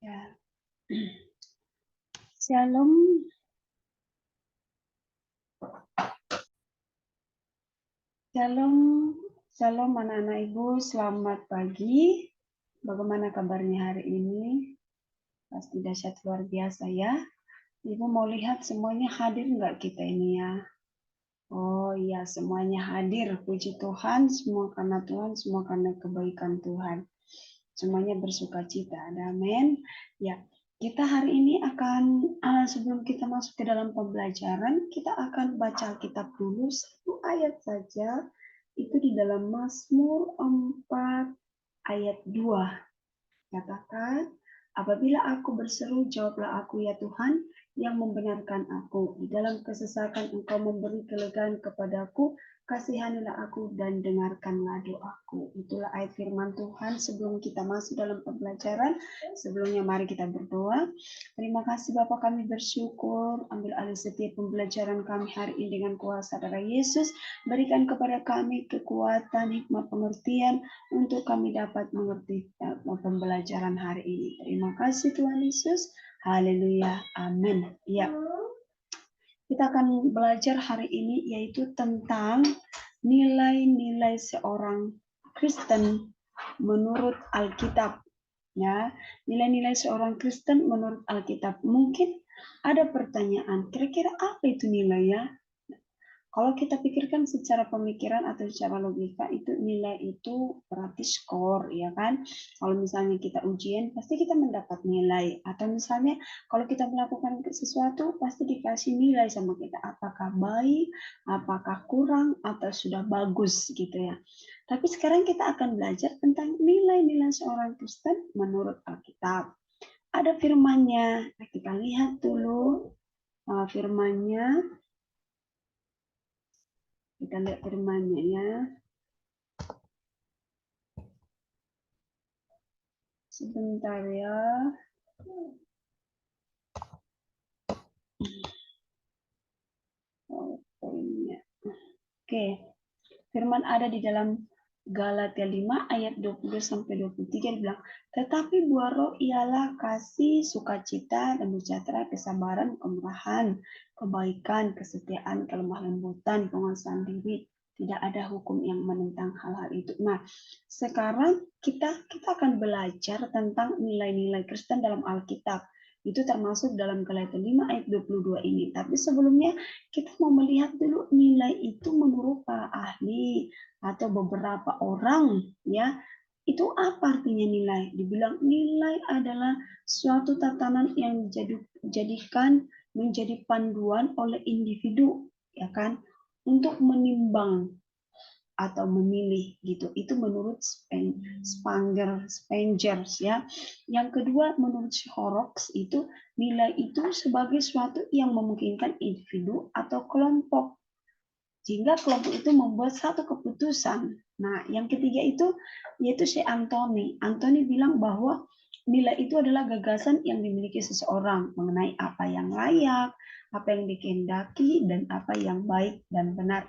Ya. Shalom. Shalom. Shalom anak-anak Ibu, selamat pagi. Bagaimana kabarnya hari ini? Pasti dahsyat luar biasa ya. Ibu mau lihat semuanya hadir nggak kita ini ya? Oh iya, semuanya hadir. Puji Tuhan, semua karena Tuhan, semua karena kebaikan Tuhan. Semuanya bersuka cita. Amin. Ya, kita hari ini akan, sebelum kita masuk ke dalam pembelajaran, kita akan baca Alkitab dulu satu ayat saja. Itu di dalam Mazmur 4 ayat 2. Katakan, apabila aku berseru, jawablah aku ya Tuhan, yang membenarkan aku. Di dalam kesesakan Engkau memberi kelegaan kepadaku, kasihanilah aku dan dengarkanlah doaku. Itulah ayat firman Tuhan. Sebelum kita masuk dalam pembelajaran, sebelumnya mari kita berdoa. Terima kasih Bapak, kami bersyukur. Ambil alih setiap pembelajaran kami hari ini dengan kuasa darah Yesus. Berikan kepada kami kekuatan, hikmat, pengertian, untuk kami dapat mengerti pembelajaran hari ini. Terima kasih Tuhan Yesus. Haleluya. Amin. Ya. Kita akan belajar hari ini yaitu tentang nilai-nilai seorang Kristen menurut Alkitab. Ya, nilai-nilai seorang Kristen menurut Alkitab. Mungkin ada pertanyaan, kira-kira apa itu nilai ya? Kalau kita pikirkan secara pemikiran atau secara logika, itu nilai itu berarti skor, ya kan? Kalau misalnya kita ujian, pasti kita mendapat nilai. Atau misalnya kalau kita melakukan sesuatu, pasti dikasih nilai sama kita. Apakah baik, apakah kurang, atau sudah bagus gitu ya. Tapi sekarang kita akan belajar tentang nilai-nilai seorang Kristen menurut Alkitab. Ada firman-Nya. Nah, kita lihat dulu firman-Nya. Kita lihat firman-Nya ya. Sebentar ya. Oke. Firman ada di dalam Galatia 5 ayat 20 sampai 23 bilang, tetapi buah roh ialah kasih, sukacita, dan sejahtera, kesabaran, kemurahan, kebaikan, kesetiaan, kelemah lembutan, penguasaan diri. Tidak ada hukum yang menentang hal-hal itu. Nah, sekarang kita akan belajar tentang nilai-nilai Kristen dalam Alkitab. Itu termasuk dalam Galatia 5 ayat 22 ini. Tapi sebelumnya kita mau melihat dulu nilai itu menurut para ahli atau beberapa orang ya. Itu apa artinya nilai? Dibilang nilai adalah suatu tatanan yang dijadikan menjadi panduan oleh individu, ya kan, untuk menimbang atau memilih gitu. Itu menurut Spengers ya. Yang kedua menurut Horrocks itu nilai itu sebagai suatu yang memungkinkan individu atau kelompok sehingga kelompok itu membuat satu keputusan. Nah, yang ketiga itu yaitu si Anthony. Anthony bilang bahwa nilai itu adalah gagasan yang dimiliki seseorang mengenai apa yang layak, apa yang dikehendaki, dan apa yang baik dan benar.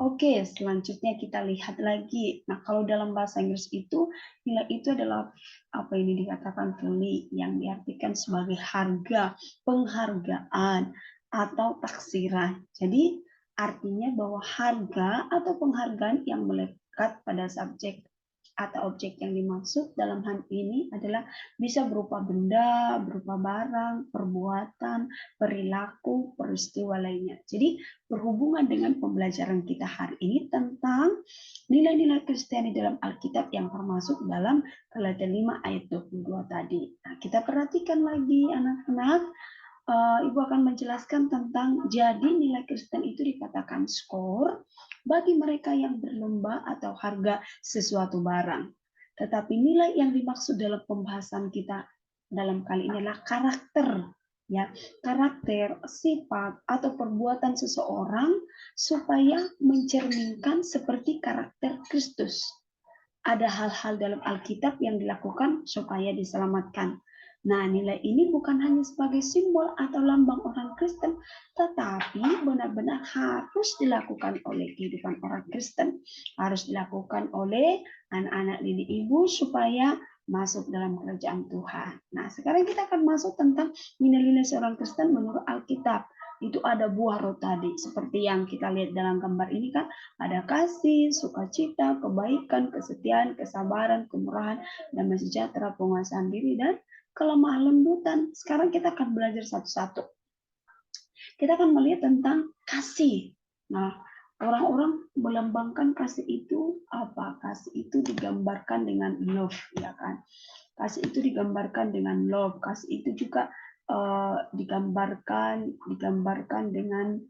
Oke, selanjutnya kita lihat lagi. Nah, kalau dalam bahasa Inggris itu nilai itu adalah apa ini dikatakan value yang diartikan sebagai harga, penghargaan atau taksiran. Jadi artinya bahwa harga atau penghargaan yang melekat pada subjek atau objek yang dimaksud dalam hal ini adalah bisa berupa benda, berupa barang, perbuatan, perilaku, peristiwa lainnya. Jadi berhubungan dengan pembelajaran kita hari ini tentang nilai-nilai Kristiani dalam Alkitab yang termasuk dalam Galatia 5 ayat 22 tadi. Nah, kita perhatikan lagi anak-anak. Ibu akan menjelaskan tentang jadi nilai Kristen itu dikatakan skor bagi mereka yang berlomba atau harga sesuatu barang. Tetapi nilai yang dimaksud dalam pembahasan kita dalam kali ini adalah karakter, ya, karakter, sifat atau perbuatan seseorang supaya mencerminkan seperti karakter Kristus. Ada hal-hal dalam Alkitab yang dilakukan supaya diselamatkan. Nah, nilai ini bukan hanya sebagai simbol atau lambang orang Kristen, tetapi benar-benar harus dilakukan oleh kehidupan orang Kristen. Harus dilakukan oleh anak-anak didik ibu supaya masuk dalam kerajaan Tuhan. Nah, sekarang kita akan masuk tentang nilai-nilai seorang Kristen menurut Alkitab. Itu ada buah roh tadi, seperti yang kita lihat dalam gambar ini kan, ada kasih, sukacita, kebaikan, kesetiaan, kesabaran, kemurahan, damai sejahtera, penguasaan diri, dan kelemah lembutan. Sekarang kita akan belajar satu-satu. Kita akan melihat tentang kasih. Nah, orang-orang melambangkan kasih itu apa? Kasih itu digambarkan dengan love, ya kan? Kasih itu digambarkan dengan love. Kasih itu juga digambarkan dengan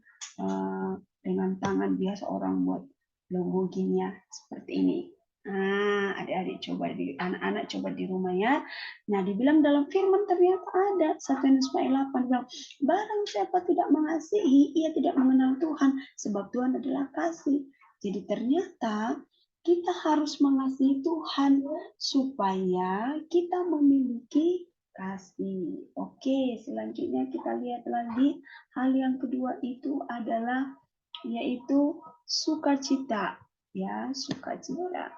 tangan biasa orang buat logonya seperti ini. Nah, adik-adik coba anak-anak coba di rumah ya. Nah, dibilang dalam firman ternyata ada 1 Yohanes 8 bilang, barang siapa tidak mengasihi, ia tidak mengenal Tuhan, sebab Tuhan adalah kasih. Jadi ternyata kita harus mengasihi Tuhan supaya kita memiliki kasih. Oke, selanjutnya kita lihat lagi. Hal yang kedua itu adalah yaitu sukacita. Ya, sukacita.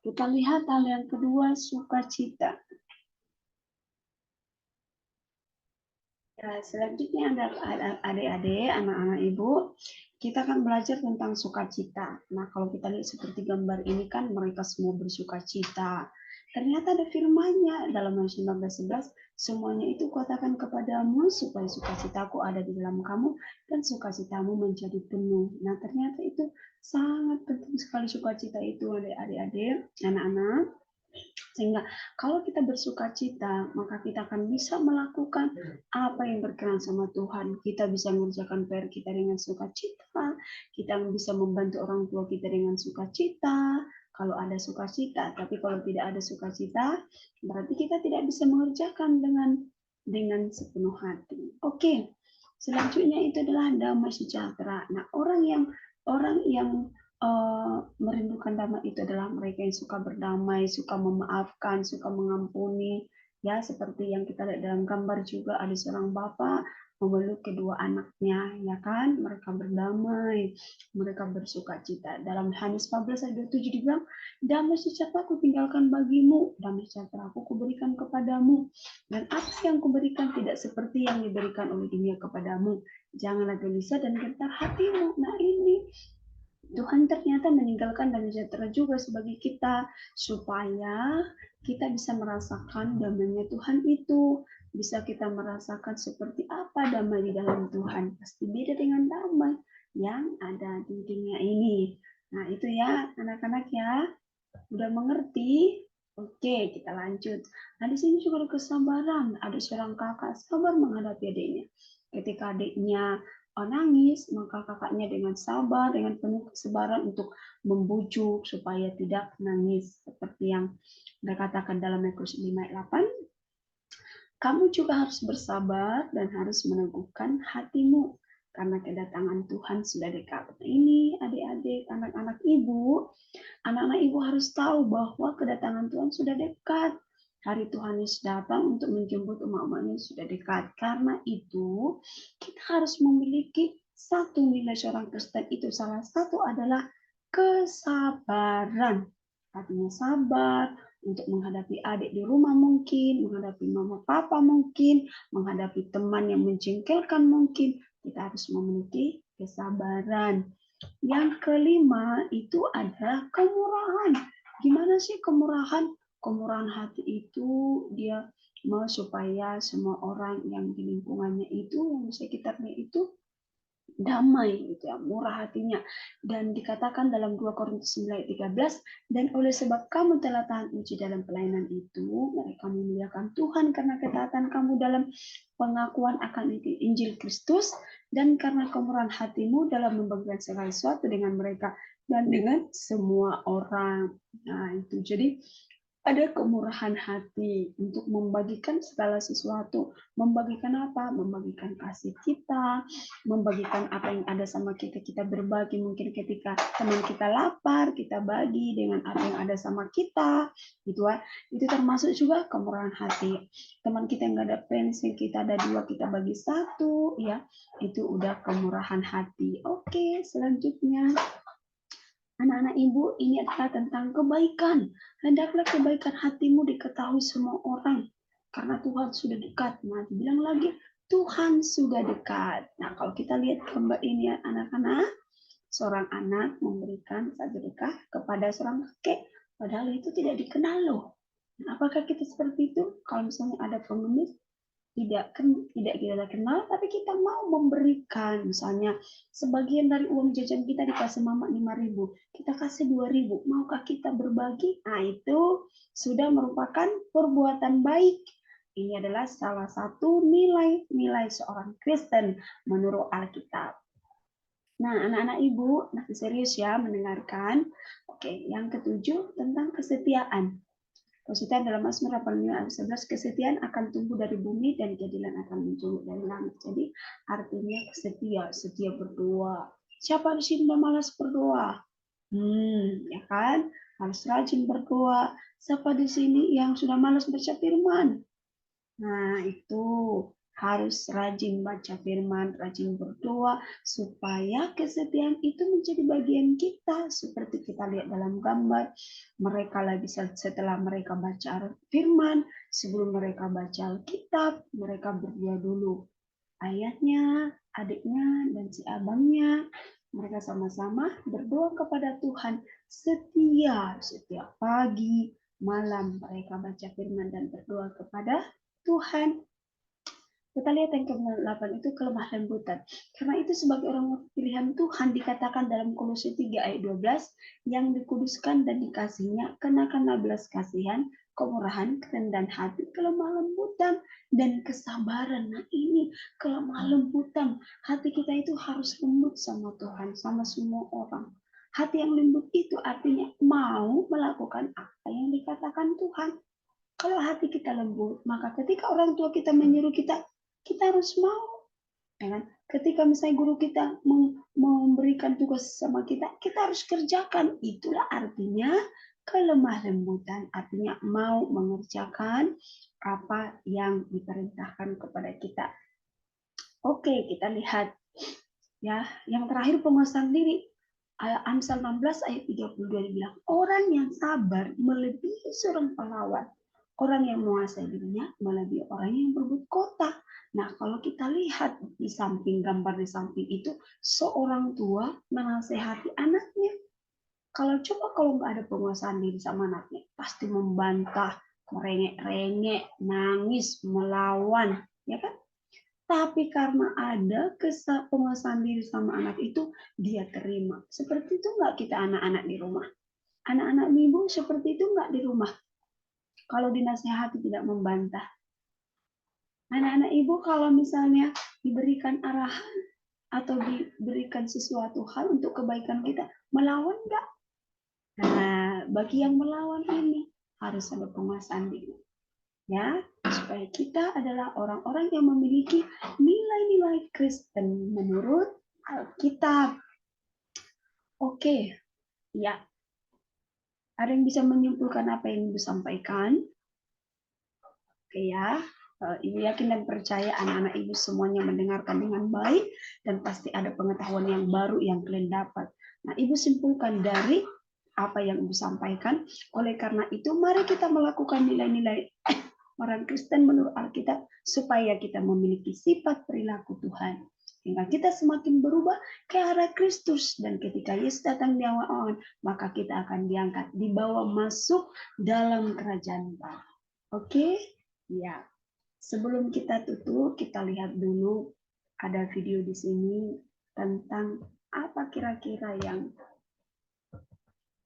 Kita lihat hal yang kedua, sukacita. Nah, selanjutnya ada adik-adik, anak-anak ibu, kita akan belajar tentang sukacita. Nah, kalau kita lihat seperti gambar ini kan mereka semua bersukacita. Ternyata ada firman-Nya dalam Matius 19:11, semuanya itu katakan kepadamu supaya sukacitaku ada di dalam kamu dan sukacitamu menjadi penuh. Nah, ternyata itu sangat penting sekali sukacita itu adik-adik, anak-anak. Sehingga kalau kita bersukacita, maka kita akan bisa melakukan apa yang berkenan sama Tuhan. Kita bisa mengerjakan PR kita dengan sukacita, kita bisa membantu orang tua kita dengan sukacita, kalau ada sukacita. Tapi kalau tidak ada sukacita, berarti kita tidak bisa mengerjakan dengan sepenuh hati. Oke. Selanjutnya itu adalah damai sejahtera. Nah, orang yang merindukan damai itu adalah mereka yang suka berdamai, suka memaafkan, suka mengampuni. Ya, seperti yang kita lihat dalam gambar juga ada seorang bapak memeluk kedua anaknya, ya kan? Mereka berdamai, mereka bersukacita. Dalam Yohanes 14 ayat 27 dibilang, damai sejahtera aku tinggalkan bagimu, damai sejahtera aku kuberikan kepadamu. Dan apa yang kuberikan tidak seperti yang diberikan oleh dunia kepadamu. Janganlah gelisah dan gentar hatimu. Nah, ini Tuhan ternyata meninggalkan damai sejahtera juga sebagai kita, supaya kita bisa merasakan damainya Tuhan itu. Bisa kita merasakan seperti apa damai di dalam Tuhan. Pasti beda dengan damai yang ada di dunia ini. Nah, itu ya anak-anak ya. Udah mengerti? Oke, kita lanjut. Nah, di sini juga ada kesabaran. Ada seorang kakak sabar menghadapi adiknya. Ketika adiknya nangis, maka kakaknya dengan sabar, dengan penuh kesabaran untuk membujuk supaya tidak nangis. Seperti yang dikatakan dalam Matius 5 ayat 8. Kamu juga harus bersabar dan harus meneguhkan hatimu karena kedatangan Tuhan sudah dekat. Ini adik-adik, anak-anak ibu harus tahu bahwa kedatangan Tuhan sudah dekat. Hari Tuhan Yesus datang untuk menjemput umat-umatnya sudah dekat. Karena itu, kita harus memiliki satu nilai seorang Kristen itu. Salah satu adalah kesabaran. Artinya sabar untuk menghadapi adik di rumah mungkin, menghadapi mama papa mungkin, menghadapi teman yang menjengkelkan mungkin. Kita harus memiliki kesabaran. Yang kelima itu ada kemurahan. Gimana sih kemurahan? Kemurahan hati itu dia mau supaya semua orang yang di lingkungannya itu, yang di sekitarnya itu damai gitu ya, murah hatinya. Dan dikatakan dalam 2 Korintus 9 ayat 13, dan oleh sebab kamu telah tahan uji dalam pelayanan itu, mereka memuliakan Tuhan karena ketaatan kamu dalam pengakuan akan Injil Kristus, dan karena kemurahan hatimu dalam membagikan segala sesuatu dengan mereka dan dengan semua orang. Nah, itu jadi ada kemurahan hati untuk membagikan segala sesuatu. Membagikan apa? Membagikan kasih kita, membagikan apa yang ada sama kita, kita berbagi. Mungkin ketika teman kita lapar, kita bagi dengan apa yang ada sama kita. Gitu ya. Itu termasuk juga kemurahan hati. Teman kita yang nggak ada pensil, kita ada 2, kita bagi 1. Ya, itu udah kemurahan hati. Oke, selanjutnya. Anak-anak ibu, ini adalah tentang kebaikan. Hendaklah kebaikan hatimu diketahui semua orang. Karena Tuhan sudah dekat. Nah, dibilang lagi, Tuhan sudah dekat. Nah, kalau kita lihat gambar ini ya, anak-anak, seorang anak memberikan sedekah kepada seorang kakek. Padahal itu tidak dikenal loh. Nah, apakah kita seperti itu? Kalau misalnya ada pengemis, tidak kita kenal, tapi kita mau memberikan, misalnya sebagian dari uang jajan kita dikasih mama 5.000, kita kasih 2.000, maukah kita berbagi? Nah, itu sudah merupakan perbuatan baik. Ini adalah salah satu nilai-nilai seorang Kristen menurut Alkitab. Nah, anak-anak ibu, masih serius ya mendengarkan. Oke, yang ketujuh tentang kesetiaan. Kesetiaan dalam Mazmur 85 ayat 11, kesetiaan akan tumbuh dari bumi dan keadilan akan muncul dari langit. Jadi artinya setia berdoa. Siapa di sini yang malas berdoa? Ya kan? Harus rajin berdoa. Siapa di sini yang sudah malas baca firman? Nah, itu harus rajin baca firman, rajin berdoa, supaya kesetiaan itu menjadi bagian kita. Seperti kita lihat dalam gambar, mereka lagi setelah mereka baca firman, sebelum mereka baca Alkitab, mereka berdoa dulu. Ayahnya, adiknya, dan si abangnya, mereka sama-sama berdoa kepada Tuhan setiap pagi, malam mereka baca firman dan berdoa kepada Tuhan. Kita lihat yang ke-8 itu kelemah lembutan. Karena itu sebagai orang pilihan Tuhan dikatakan dalam Kolose 3 ayat 12, yang dikuduskan dan dikasihnya kenakanlah belas kasihan, kemurahan, kerendahan hati, kelemah lembutan, dan kesabaran. Nah, ini kelemah lembutan. Hati kita itu harus lembut sama Tuhan, sama semua orang. Hati yang lembut itu artinya mau melakukan apa yang dikatakan Tuhan. Kalau hati kita lembut, maka ketika orang tua kita menyuruh kita, kita harus mau. Ya kan? Ketika misalnya guru kita memberikan tugas sama kita, kita harus kerjakan. Itulah artinya kelemah lembutan, artinya mau mengerjakan apa yang diperintahkan kepada kita. Oke, kita lihat ya, yang terakhir penguasaan diri. Amsal 16 ayat 32 dibilang, orang yang sabar melebihi seorang pahlawan. Orang yang menguasai dirinya melebihi orang yang berebut kota. Nah, kalau kita lihat di samping gambar di samping itu, seorang tua menasehati anaknya. Kalau nggak ada penguasaan diri sama anaknya, pasti membantah, merengek-rengek, nangis, melawan, ya kan? Tapi karena ada penguasaan diri sama anak itu, dia terima. Seperti itu nggak kita anak-anak di rumah? Anak-anak ibu seperti itu nggak di rumah? Kalau dinasehati tidak membantah. Anak-anak ibu kalau misalnya diberikan arahan atau diberikan sesuatu hal untuk kebaikan kita, melawan nggak? Nah, bagi yang melawan ini harus ada penguasaan diri. Ya, supaya kita adalah orang-orang yang memiliki nilai-nilai Kristen menurut Alkitab. Oke, ya. Ada yang bisa menyimpulkan apa yang Ibu sampaikan? Oke ya, Ibu yakin dan percaya anak-anak Ibu semuanya mendengarkan dengan baik dan pasti ada pengetahuan yang baru yang kalian dapat. Nah, Ibu simpulkan dari apa yang Ibu sampaikan. Oleh karena itu, mari kita melakukan nilai-nilai orang Kristen menurut Alkitab supaya kita memiliki sifat perilaku Tuhan. Hingga kita semakin berubah ke arah Kristus, dan ketika Yesus datang di awal, maka kita akan diangkat, dibawa masuk dalam kerajaan Allah. Oke? Ya. Sebelum kita tutup, kita lihat dulu ada video di sini tentang apa kira-kira yang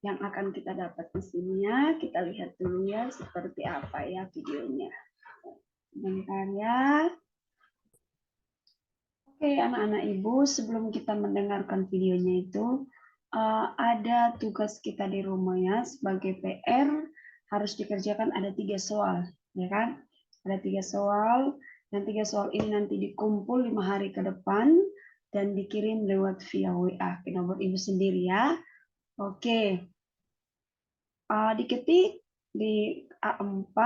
akan kita dapat di sini ya. Kita lihat dulu ya seperti apa ya videonya. Bentar ya. Oke, anak-anak ibu, sebelum kita mendengarkan videonya itu, ada tugas kita di rumah ya, sebagai PR harus dikerjakan ada 3 soal, ya kan? Ada 3 soal, dan 3 soal ini nanti dikumpul 5 hari ke depan dan dikirim lewat via WA ke nomor ibu sendiri ya. Oke, diketik di A4,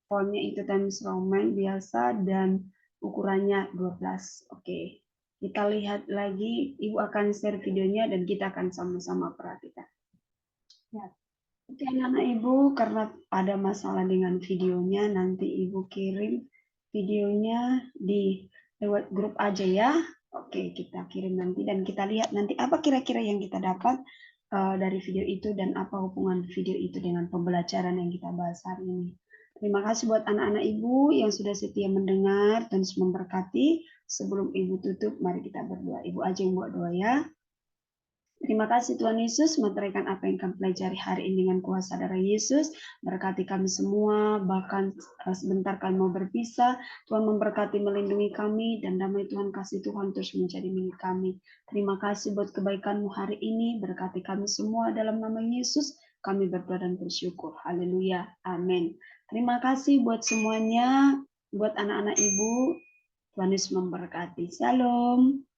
fontnya itu Times Roman biasa dan ukurannya 12. Oke. Kita lihat lagi, Ibu akan share videonya dan kita akan sama-sama perhatikan. Ya. Oke anak-anak Ibu, karena ada masalah dengan videonya, nanti Ibu kirim videonya di lewat grup aja ya. Oke, kita kirim nanti dan kita lihat nanti apa kira-kira yang kita dapat dari video itu dan apa hubungan video itu dengan pembelajaran yang kita bahas hari ini. Terima kasih buat anak-anak Ibu yang sudah setia mendengar dan memberkati. Sebelum Ibu tutup, mari kita berdoa. Ibu aja yang buat doa ya. Terima kasih Tuhan Yesus, meteraikan apa yang kami pelajari hari ini dengan kuasa darah Yesus. Berkati kami semua, bahkan sebentar kami mau berpisah. Tuhan memberkati, melindungi kami, dan damai Tuhan kasih Tuhan terus menjadi milik kami. Terima kasih buat kebaikan-Mu hari ini, berkati kami semua dalam nama Yesus. Kami berdoa dan bersyukur. Haleluya. Amin. Terima kasih buat semuanya, buat anak-anak Ibu. Tuhan Yesus memberkati. Shalom.